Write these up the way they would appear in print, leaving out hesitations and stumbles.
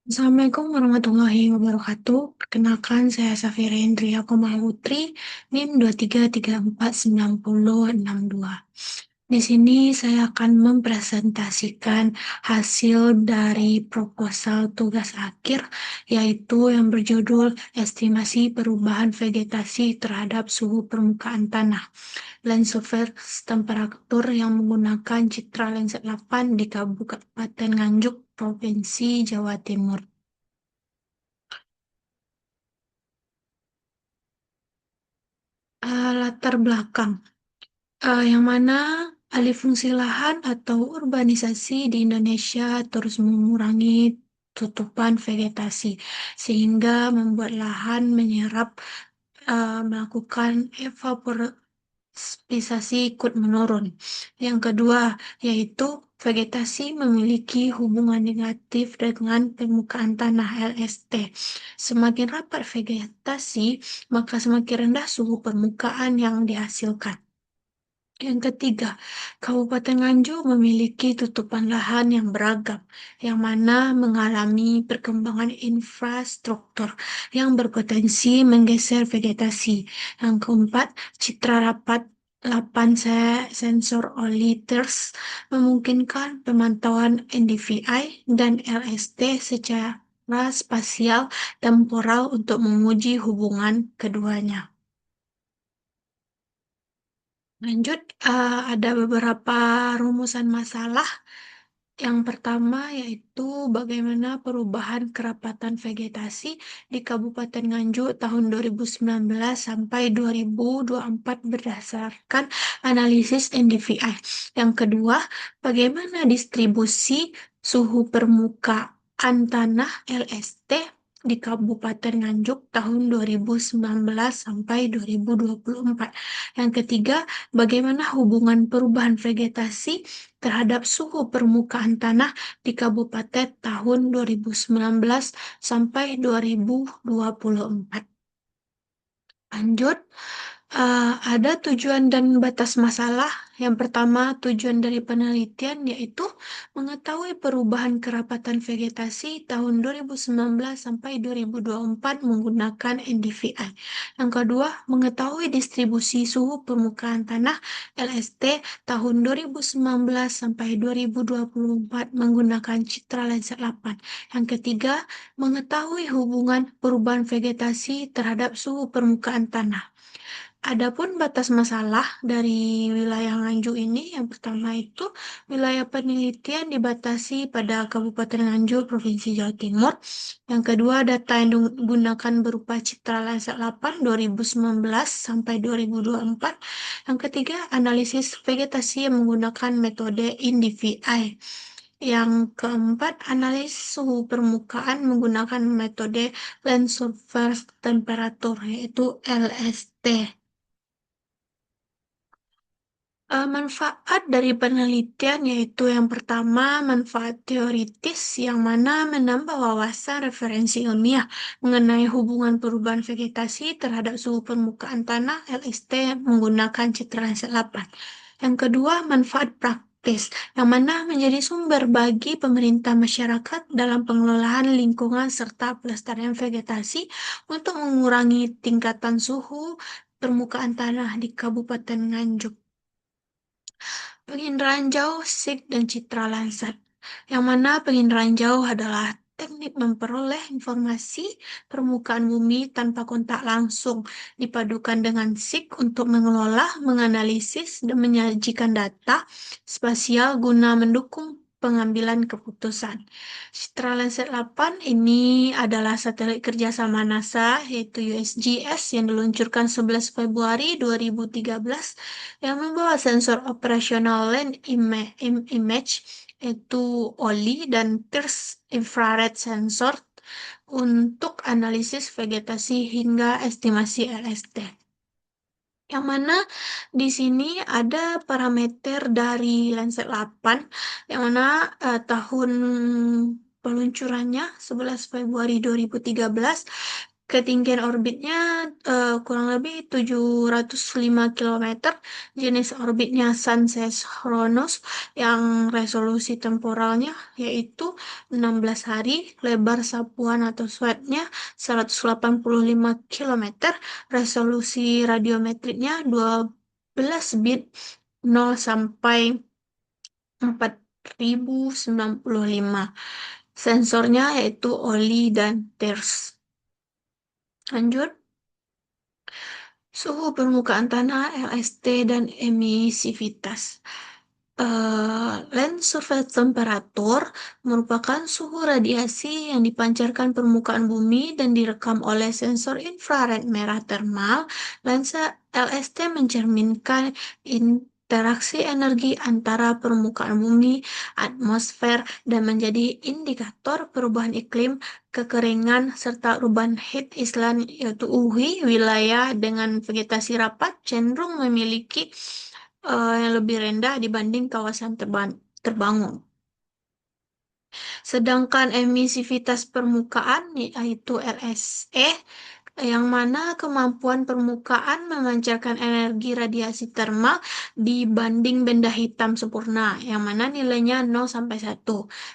Assalamualaikum warahmatullahi wabarakatuh. Perkenalkan, saya Safira Indria Komahutri, NIM 2334962. Di sini saya akan mempresentasikan hasil dari proposal tugas akhir, yaitu yang berjudul Estimasi Perubahan Vegetasi Terhadap Suhu Permukaan Tanah. Land surface temperatur yang menggunakan citra Landsat 8 di Kabupaten Nganjuk, Provinsi Jawa Timur. Latar belakang, yang mana alih fungsi lahan atau urbanisasi di Indonesia terus mengurangi tutupan vegetasi, sehingga membuat lahan menyerap, melakukan evaporisasi ikut menurun. Yang kedua, yaitu vegetasi memiliki hubungan negatif dengan permukaan tanah LST. Semakin rapat vegetasi, maka semakin rendah suhu permukaan yang dihasilkan. Yang ketiga, Kabupaten Nganjuk memiliki tutupan lahan yang beragam, yang mana mengalami perkembangan infrastruktur yang berpotensi menggeser vegetasi. Yang keempat, citra rapat 8 sensor Oliters memungkinkan pemantauan NDVI dan LST secara spasial temporal untuk menguji hubungan keduanya. Lanjut, ada beberapa rumusan masalah. Yang pertama yaitu bagaimana perubahan kerapatan vegetasi di Kabupaten Nganjuk tahun 2019 sampai 2024 berdasarkan analisis NDVI. Yang kedua, bagaimana distribusi suhu permukaan tanah LST di Kabupaten Nganjuk tahun 2019 sampai 2024. Yang ketiga, bagaimana hubungan perubahan vegetasi terhadap suhu permukaan tanah di kabupaten tahun 2019 sampai 2024. Lanjut, ada tujuan dan batas masalah. Yang pertama, tujuan dari penelitian yaitu mengetahui perubahan kerapatan vegetasi tahun 2019 sampai 2024 menggunakan NDVI. Yang kedua, mengetahui distribusi suhu permukaan tanah LST tahun 2019 sampai 2024 menggunakan citra Landsat 8. Yang ketiga, mengetahui hubungan perubahan vegetasi terhadap suhu permukaan tanah. Adapun batas masalah dari wilayah Nganjuk ini, yang pertama itu wilayah penelitian dibatasi pada Kabupaten Nganjuk, Provinsi Jawa Timur. Yang kedua, data yang digunakan berupa citra Landsat 8 2019 sampai 2024. Yang ketiga, analisis vegetasi yang menggunakan metode NDVI. Yang keempat, analisis suhu permukaan menggunakan metode Land Surface Temperature, yaitu LST. Manfaat dari penelitian yaitu yang pertama, manfaat teoritis yang mana menambah wawasan referensi ilmiah mengenai hubungan perubahan vegetasi terhadap suhu permukaan tanah LST menggunakan citra Landsat 8. Yang kedua, manfaat praktis yang mana menjadi sumber bagi pemerintah masyarakat dalam pengelolaan lingkungan serta pelestarian vegetasi untuk mengurangi tingkatan suhu permukaan tanah di Kabupaten Nganjuk. Penginderaan jauh, SIG, dan citra Landsat. Yang mana penginderaan jauh adalah teknik memperoleh informasi permukaan bumi tanpa kontak langsung, dipadukan dengan SIG untuk mengelola, menganalisis, dan menyajikan data spasial guna mendukung pengambilan keputusan. Citra Landsat 8 ini adalah satelit kerjasama NASA, yaitu USGS, yang diluncurkan 11 Februari 2013 yang membawa sensor operasional Land Image, yaitu OLI, dan Pierce Infrared Sensor untuk analisis vegetasi hingga estimasi LST. Yang mana di sini ada parameter dari Landsat 8, yang mana tahun peluncurannya 11 Februari 2013 Ketinggian orbitnya kurang lebih 705 kilometer. Jenis orbitnya Sun-Chronos yang resolusi temporalnya yaitu 16 hari, lebar sapuan atau sweatnya 185 kilometer, resolusi radiometriknya 12 bit 0 sampai 4095. Sensornya yaitu OLI dan TERS. Lanjut. Suhu permukaan tanah, LST, dan emisivitas. Land surface temperature merupakan suhu radiasi yang dipancarkan permukaan bumi dan direkam oleh sensor infrared merah termal. Lensa LST mencerminkan interaksi energi antara permukaan bumi, atmosfer, dan menjadi indikator perubahan iklim, kekeringan, serta urban heat island, yaitu UHI. Wilayah dengan vegetasi rapat cenderung memiliki yang lebih rendah dibanding kawasan terbangun. Sedangkan emisivitas permukaan yaitu LSE yang mana kemampuan permukaan memancarkan energi radiasi termal dibanding benda hitam sempurna yang mana nilainya 0 sampai 1.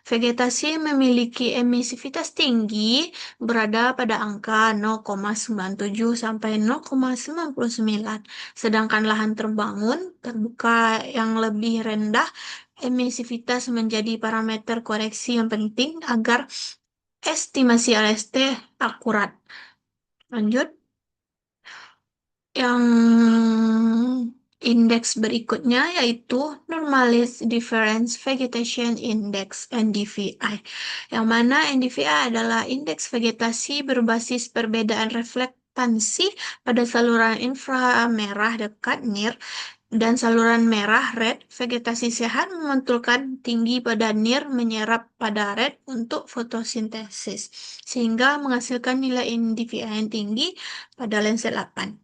Vegetasi memiliki emisivitas tinggi berada pada angka 0,97 sampai 0,99. Sedangkan lahan terbangun terbuka yang lebih rendah emisivitas menjadi parameter koreksi yang penting agar estimasi LST akurat. Lanjut, yang indeks berikutnya yaitu Normalized Difference Vegetation Index (NDVI), yang mana NDVI adalah indeks vegetasi berbasis perbedaan reflektansi pada saluran inframerah dekat NIR dan saluran merah red. Vegetasi sehat memantulkan tinggi pada NIR menyerap pada red untuk fotosintesis sehingga menghasilkan nilai NDVI yang tinggi pada lensa 8.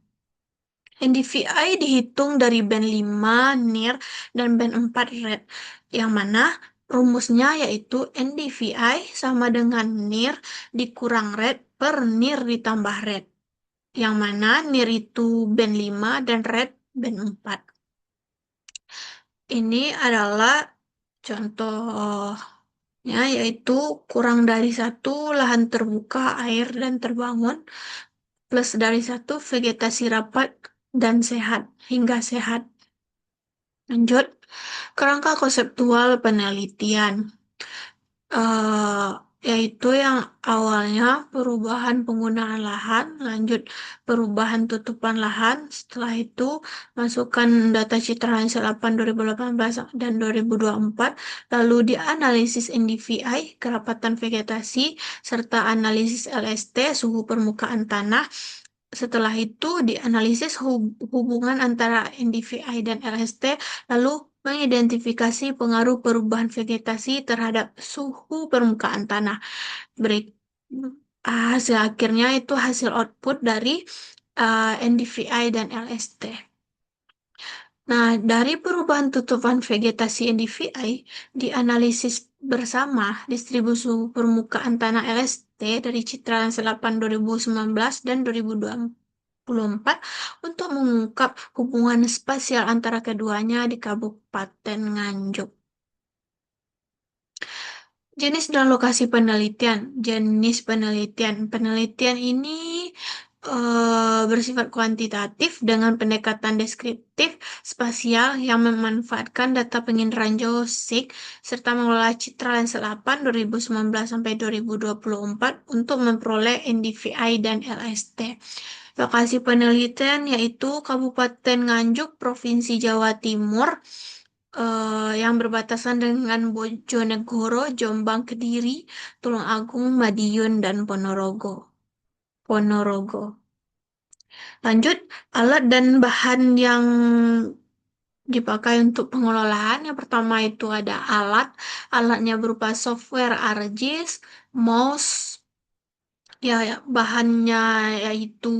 NDVI dihitung dari band 5 NIR dan band 4 red, yang mana rumusnya yaitu NDVI sama dengan NIR dikurang red per NIR ditambah red, yang mana NIR itu band 5 dan red band 4. Ini adalah contohnya yaitu kurang dari 1 lahan terbuka, air, dan terbangun, plus dari 1 vegetasi rapat dan sehat hingga sehat. Lanjut, kerangka konseptual penelitian. eh Yaitu yang awalnya perubahan penggunaan lahan, lanjut perubahan tutupan lahan, setelah itu masukkan data citra Landsat 8 2018 dan 2024, lalu dianalisis NDVI, kerapatan vegetasi, serta analisis LST, suhu permukaan tanah. Setelah itu dianalisis hubungan antara NDVI dan LST, lalu mengidentifikasi pengaruh perubahan vegetasi terhadap suhu permukaan tanah. Hasil akhirnya itu hasil output dari NDVI dan LST. Nah, dari perubahan tutupan vegetasi NDVI, dianalisis bersama distribusi permukaan tanah LST dari Citra Landsat 8 2019 dan 2024 untuk mengungkap hubungan spasial antara keduanya di Kabupaten Nganjuk. Jenis dan lokasi penelitian. Jenis penelitian. Penelitian ini bersifat kuantitatif dengan pendekatan deskriptif spasial yang memanfaatkan data penginderaan geosig serta mengelola citra Landsat 8 2019 sampai 2024 untuk memperoleh NDVI dan LST. Lokasi penelitian yaitu Kabupaten Nganjuk, Provinsi Jawa Timur, yang berbatasan dengan Bojonegoro, Jombang, Kediri, Tulungagung, Madiun, dan Ponorogo. Lanjut, alat dan bahan yang dipakai untuk pengelolaan. Yang pertama itu ada alat. Alatnya berupa software ArcGIS, mouse, Ya, bahannya yaitu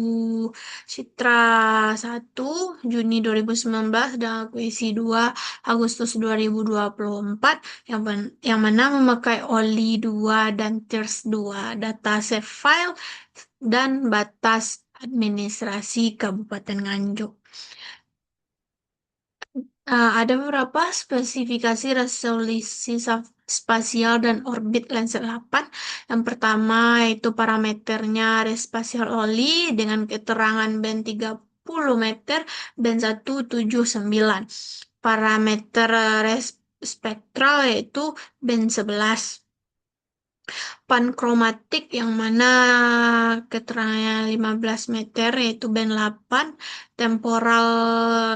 Citra 1 Juni 2019 dan akuisisi 2 Agustus 2024 yang mana memakai OLI 2 dan TIRS 2, data save file dan batas administrasi Kabupaten Nganjuk. Ada beberapa spesifikasi resolusi spasial dan orbit Landsat 8. Yang pertama yaitu parameternya spasial OLI dengan keterangan band 30 meter, band 179. Parameter spektral yaitu band 11. Pankromatik yang mana keterangannya 15 meter yaitu band 8, temporal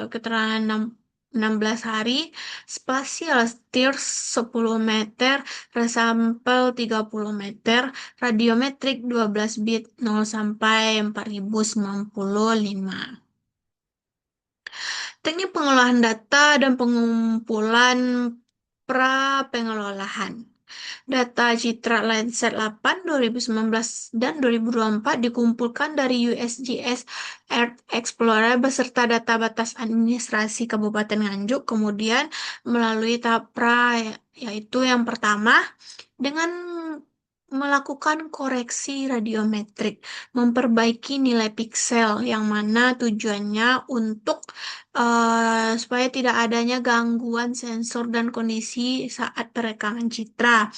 keterangan 16 hari, spasial STIRS 10 meter, resampel 30 meter, radiometrik 12 bit 0 sampai 4095. Teknik pengolahan data dan pengumpulan pra-pengelolaan. Data Citra Landsat 8 2019 dan 2024 dikumpulkan dari USGS Earth Explorer beserta data batas administrasi Kabupaten Nganjuk, kemudian melalui tahap pra, yaitu yang pertama dengan melakukan koreksi radiometrik, memperbaiki nilai piksel yang mana tujuannya untuk supaya tidak adanya gangguan sensor dan kondisi saat perekaman citra.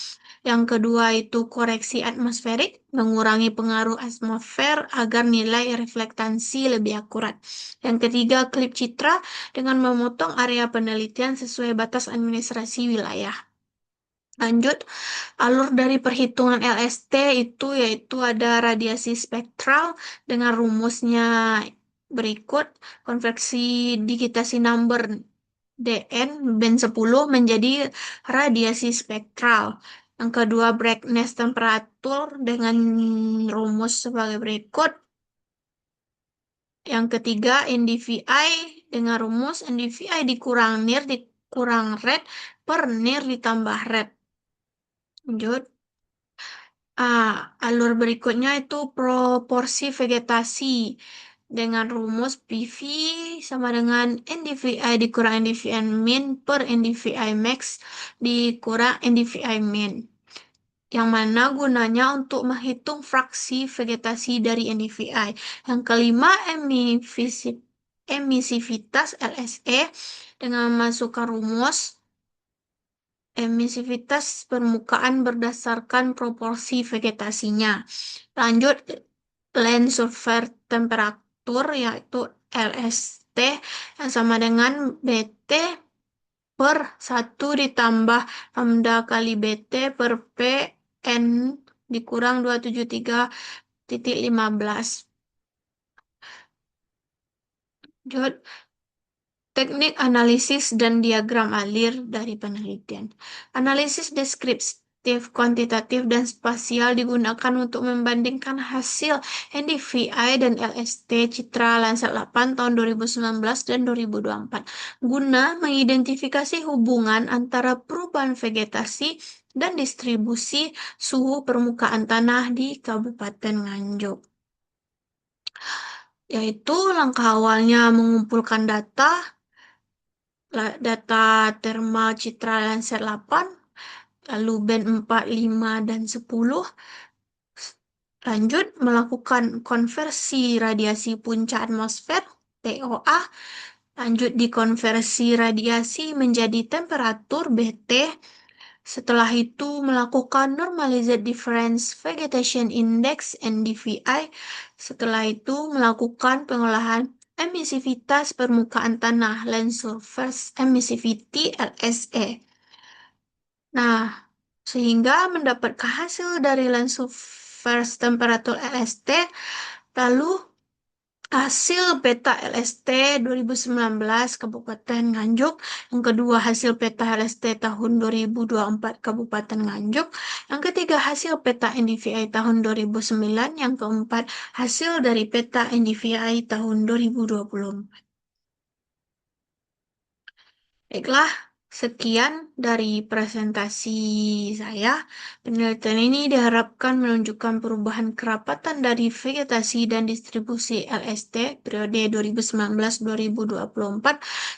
Yang kedua itu koreksi atmosferik, mengurangi pengaruh atmosfer agar nilai reflektansi lebih akurat. Yang ketiga, klip citra dengan memotong area penelitian sesuai batas administrasi wilayah. Lanjut, alur dari perhitungan LST itu yaitu ada radiasi spektral dengan rumusnya berikut. Konversi digitasi number DN band 10 menjadi radiasi spektral. Yang kedua, brightness temperatur dengan rumus sebagai berikut. Yang ketiga, NDVI dengan rumus NDVI dikurang NIR dikurang red per NIR ditambah red. Lanjut. Alur berikutnya itu proporsi vegetasi dengan rumus PV sama dengan NDVI dikurang NDVI min per NDVI max dikurang NDVI min. Yang mana gunanya untuk menghitung fraksi vegetasi dari NDVI. Yang kelima, emisivitas LSE dengan memasukkan rumus emisivitas permukaan berdasarkan proporsi vegetasinya. Lanjut, land surface temperatur yaitu LST yang sama dengan BT per 1 ditambah lambda kali BT per P N dikurang 273,15. Lanjut, teknik analisis dan diagram alir dari penelitian. Analisis deskriptif, kuantitatif, dan spasial digunakan untuk membandingkan hasil NDVI dan LST Citra Landsat 8 tahun 2019 dan 2024 guna mengidentifikasi hubungan antara perubahan vegetasi dan distribusi suhu permukaan tanah di Kabupaten Nganjuk. Yaitu langkah awalnya mengumpulkan data thermal Citra Landsat 8, lalu band 4, 5, dan 10. Lanjut, melakukan konversi radiasi puncak atmosfer, TOA. Lanjut, dikonversi radiasi menjadi temperatur, BT. Setelah itu, melakukan Normalized Difference Vegetation Index, NDVI. Setelah itu, melakukan pengolahan emisivitas permukaan tanah, land surface emissivity, LSE. Nah, sehingga mendapatkan hasil dari land surface temperature LST, lalu hasil peta LST 2019 Kabupaten Nganjuk, yang kedua hasil peta LST tahun 2024 Kabupaten Nganjuk, yang ketiga hasil peta NDVI tahun 2009, yang keempat hasil dari peta NDVI tahun 2024. Baiklah, Sekian dari presentasi saya. Penelitian ini diharapkan menunjukkan perubahan kerapatan dari vegetasi dan distribusi LST periode 2019-2024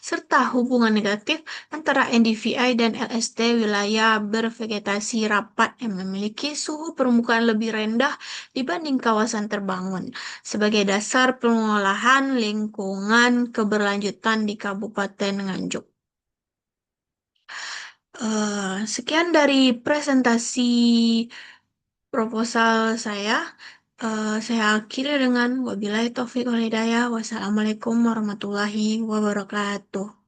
serta hubungan negatif antara NDVI dan LST wilayah bervegetasi rapat yang memiliki suhu permukaan lebih rendah dibanding kawasan terbangun sebagai dasar pengolahan lingkungan keberlanjutan di Kabupaten Nganjuk. Sekian dari presentasi proposal saya. Saya akhiri dengan wabillahi taufiq wal hidayah. Wassalamualaikum warahmatullahi wabarakatuh.